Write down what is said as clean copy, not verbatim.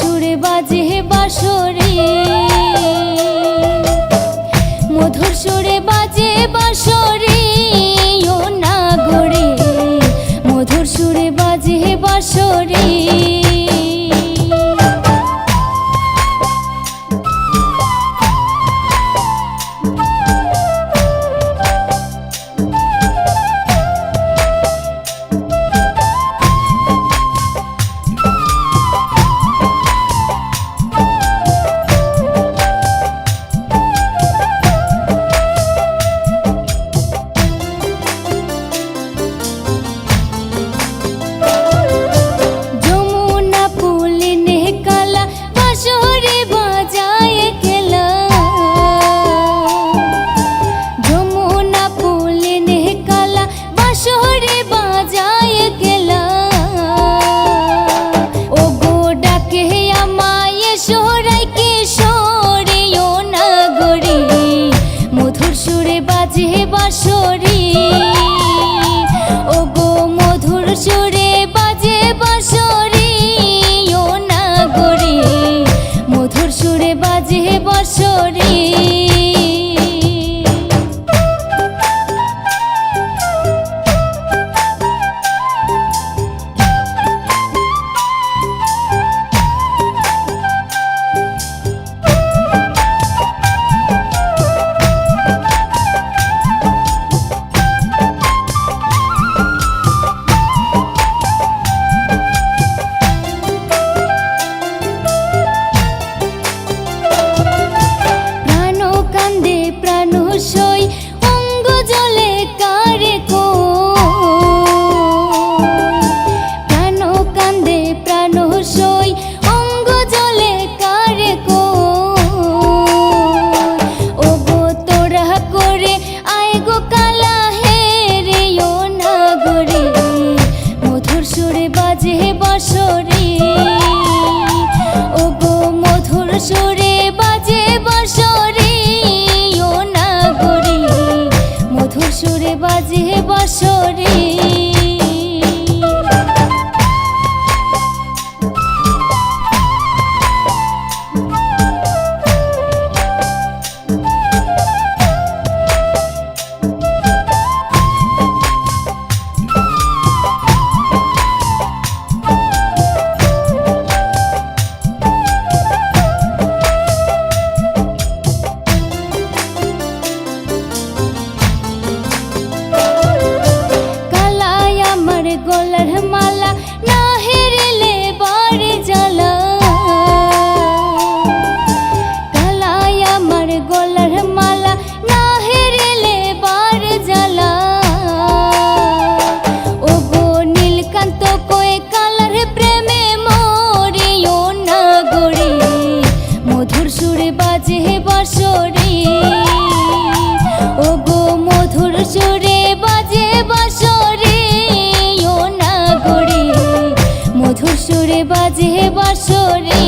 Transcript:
সুরে বাজে বাঁশরি, মধুর সুরে বাজে বাঁশরি ও নাগরে, মধুর সুরে বাজে বাঁশরি। বাঁশরি ওগো মধুর সুরে বাজে বাঁশরি ও নাগরে, মধুর সুরে বাজে বাঁশরি। সই অঙ্গ জলে কারে কো, প্রাণ কান্দে প্রাণ সই অঙ্গ জলে কারে কো, ওগো তোরা করে আয় গো কালা হে রে ও নাগরে, মধুর সুরে বাজে বাঁশরি ওগো মধুর সুরে বাজে বাঁশরি, মধুর সুরে বাজে বাঁশরি। গলার মালা না হেরেলে বাড়ি জ্বালা, কালাই আমার গলার মালা না হেরেলে বাড়ি জ্বালা, ওগো নীলকান্ত কয়ে কালার প্রেমে মরি ও নাগরে, মধুর সুরে বাজে বাঁশরি ওগো মধুর সুরে বাজে বাঁশরি, মধুর সুরে বাজে বাঁশরি।